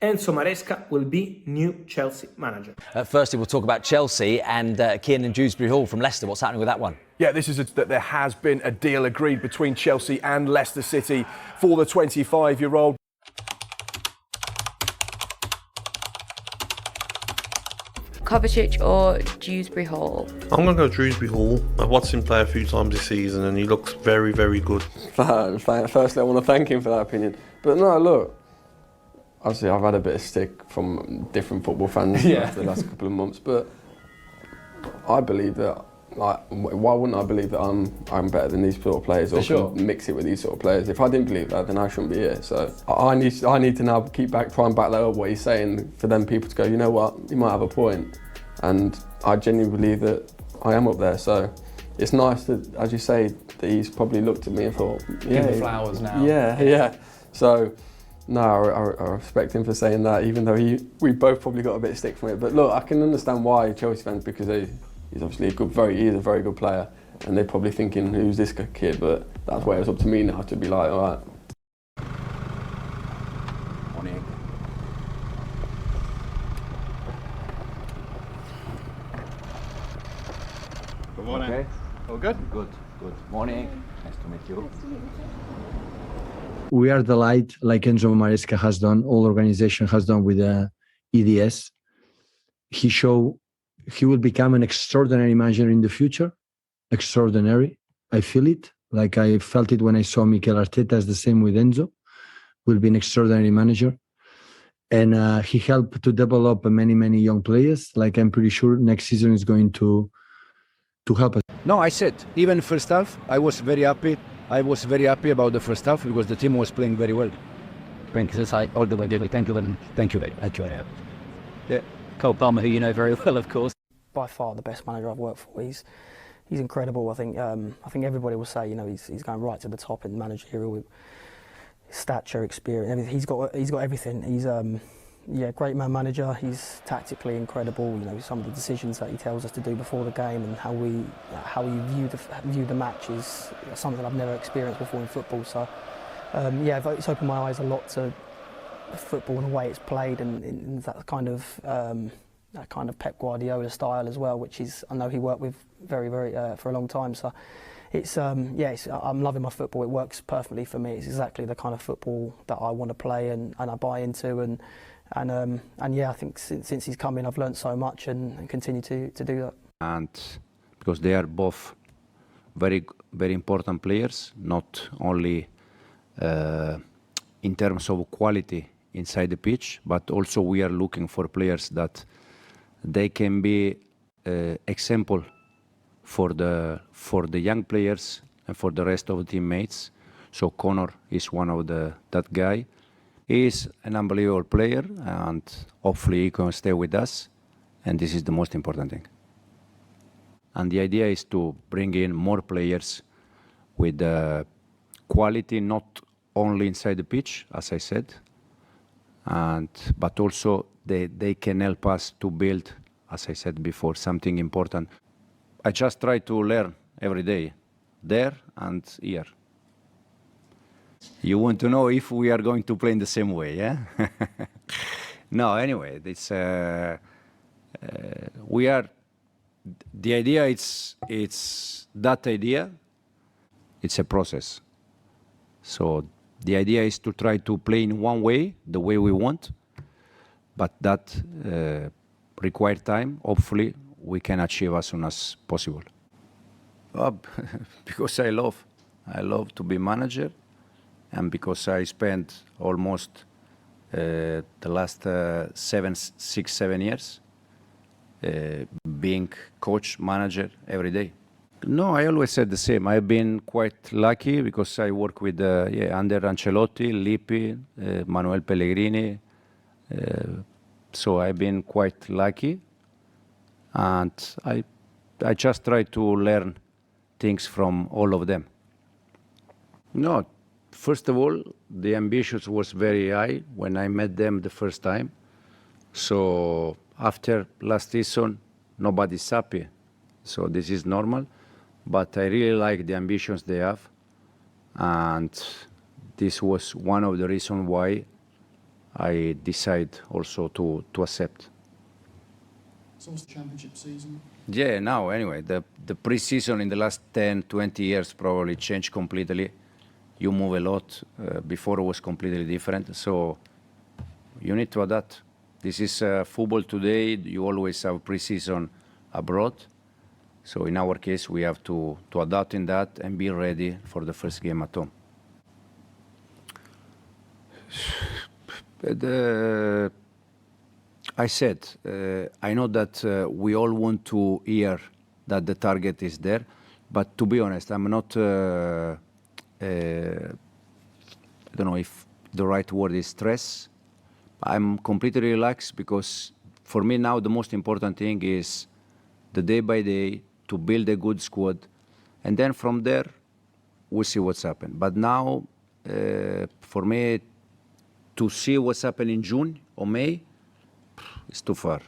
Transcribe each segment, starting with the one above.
Enzo Maresca will be new Chelsea manager. Firstly, we'll talk about Chelsea and Kiernan Dewsbury-Hall from Leicester. What's happening with that one? Yeah, this is that there has been a deal agreed between Chelsea and Leicester City for the 25-year-old. Kovacic or Dewsbury-Hall? I'm going to go Dewsbury-Hall. I've watched him play a few times this season and he looks very, very good. Firstly, I want to thank him for that opinion. But no, look, obviously I've had a bit of stick from different football fans over the last couple of months, but I believe that, like, why wouldn't I believe that I'm better than these sort of players or can mix it with these sort of players? If I didn't believe that, then I shouldn't be here. So I need to now try and back that up, what he's saying, for them people to go, you know what, he might have a point. And I genuinely believe that I am up there. So it's nice that, as you say, that he's probably looked at me and thought, give the flowers now. Yeah. So no, I respect him for saying that, even though we both probably got a bit of stick from it. But look, I can understand why Chelsea fans, because he's obviously he's a very good player, and they're probably thinking, who's this kid? But that's where it's up to me now to be like, all right. Morning. Good morning. Okay. All good? Good. Morning. Nice to meet you. We are delighted, like Enzo Maresca has done, all organization has done with EDS. He will become an extraordinary manager in the future. Extraordinary. I feel it. Like I felt it when I saw Mikel Arteta, as the same with Enzo. Will be an extraordinary manager. And he helped to develop many, many young players. Like I'm pretty sure next season is going to help us. No, I said, even first half, I was very happy. I was very happy about the first half because the team was playing very well. Thank you. All the way. Thank you very much. Yeah. Cole Palmer, who you know very well, of course. By far the best manager I've worked for. He's incredible. I think everybody will say, you know, he's going right to the top in managerial with stature, experience, everything. He's got everything. He's great manager. He's tactically incredible. You know, some of the decisions that he tells us to do before the game and how we view the match is something I've never experienced before in football. So it's opened my eyes a lot to football and the way it's played, and in that kind of Pep Guardiola style as well, which I know he worked with very for a long time. So I'm loving my football. It works perfectly for me. It's exactly the kind of football that I want to play and I buy into. And I think since he's come in, I've learned so much and continue to do that. And because they are both very, very important players, not only in terms of quality inside the pitch, but also we are looking for players that they can be example for the young players and for the rest of the teammates. So Connor is one of that guy. He is an unbelievable player, and hopefully he can stay with us. And this is the most important thing. And the idea is to bring in more players with quality, not only inside the pitch, as I said, but also they can help us to build, as I said before, something important. I just try to learn every day, there and here. You want to know if we are going to play in the same way, yeah? No, anyway, it's we are. The idea it's that idea. It's a process. So the idea is to try to play in one way, the way we want, but that requires time. Hopefully, we can achieve as soon as possible. Because I love to be manager, and because I spent almost the last 6-7 years being coach, manager every day. No, I always said the same. I've been quite lucky because I work with under Ancelotti, Lippi, Manuel Pellegrini. So I've been quite lucky, and I just try to learn things from all of them. No, first of all, the ambitions was very high when I met them the first time. So after last season, nobody's happy. So this is normal. But I really like the ambitions they have. And this was one of the reasons why I decide also to accept. So what's the championship season? Yeah, now anyway, the pre-season in the last 10, 20 years probably changed completely. You move a lot. Before it was completely different. So you need to adapt. This is football today. You always have pre-season abroad. So in our case, we have to adapt in that and be ready for the first game at home. I said, I know that we all want to hear that the target is there, but to be honest, I'm not, I don't know if the right word is stress. I'm completely relaxed because for me now the most important thing is the day by day to build a good squad, and then from there we'll see what's happened. But now, for me, to see what's happened in June or May, it's too far.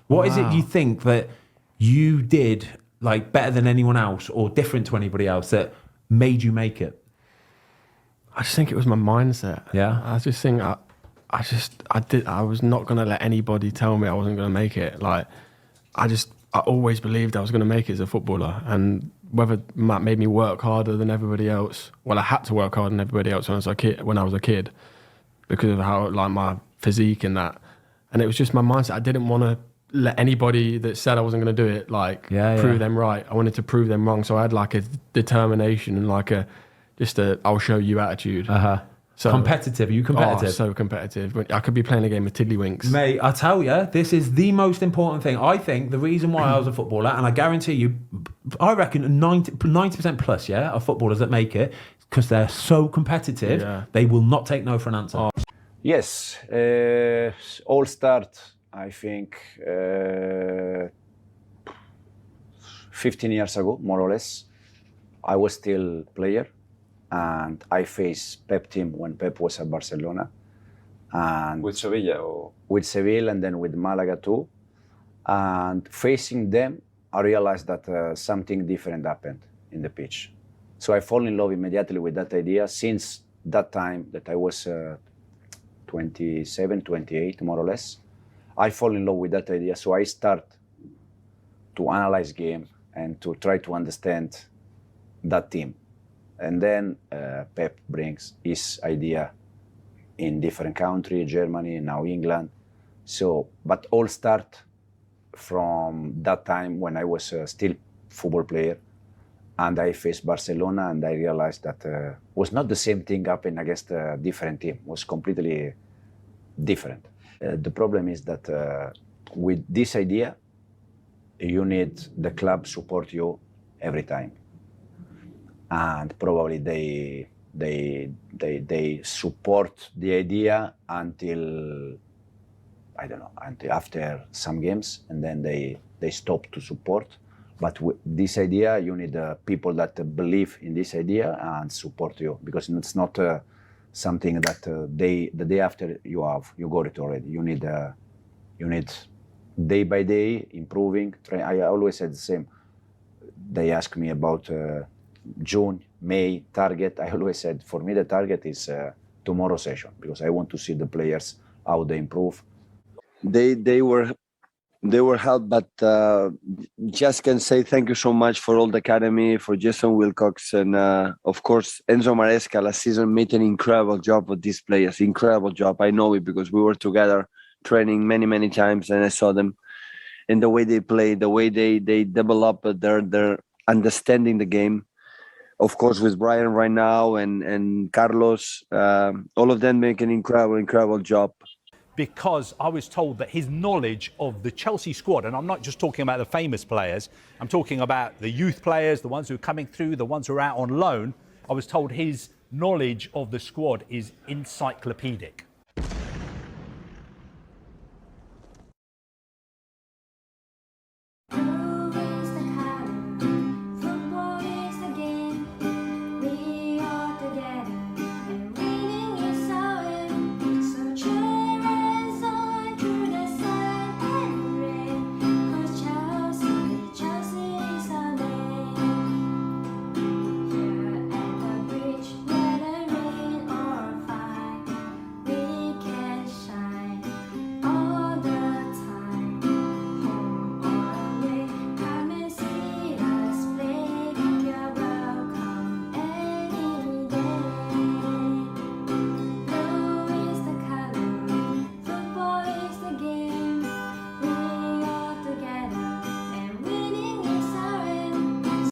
What is it you think that you did like better than anyone else or different to anybody else that made you make it? I just think it was my mindset. Yeah. I just think I was not going to let anybody tell me I wasn't going to make it. Like, I always believed I was going to make it as a footballer, and whether that made me work harder than everybody else. Well, I had to work harder than everybody else when I was a kid because of how, like, my physique and that. And it was just my mindset. I didn't want to let anybody that said I wasn't going to do it, like, prove them right. I wanted to prove them wrong. So I had like a determination and like just a I'll show you attitude. So, competitive. Are you competitive? Oh, so competitive. I could be playing a game of tiddlywinks. Mate, I tell you, this is the most important thing. I think the reason why I was a footballer, and I guarantee you, I reckon 90% plus, of footballers that make it, because they're so competitive, they will not take no for an answer. Yes, all start, I think, 15 years ago, more or less. I was still player. And I faced Pep team when Pep was at Barcelona. And with Sevilla? Or? With Sevilla and then with Malaga too. And facing them, I realized that something different happened in the pitch. So I fall in love immediately with that idea. Since that time that I was 27, 28, more or less, I fall in love with that idea. So I start to analyze game and to try to understand that team. And then Pep brings his idea in different countries, Germany, now England. So, but all start from that time when I was still football player, and I faced Barcelona, and I realized that was not the same thing happening against a different team. It was completely different. The problem is that with this idea, you need the club support you every time. And probably they support the idea until, I don't know, until after some games, and then they stop to support. But with this idea, you need people that believe in this idea and support you, because it's not something that the day after you got it already. You need day by day improving. I always said the same. They ask me about June, May target. I always said, for me the target is tomorrow session, because I want to see the players how they improve. They were helped, but just can say thank you so much for all the academy, for Jason Wilcox, and of course Enzo Maresca last season made an incredible job with these players. Incredible job. I know it because we were together training many times, and I saw them in the way they play, the way they develop their understanding the game. Of course, with Brian right now and Carlos, all of them make an incredible job. Because I was told that his knowledge of the Chelsea squad, and I'm not just talking about the famous players, I'm talking about the youth players, the ones who are coming through, the ones who are out on loan. I was told his knowledge of the squad is encyclopedic.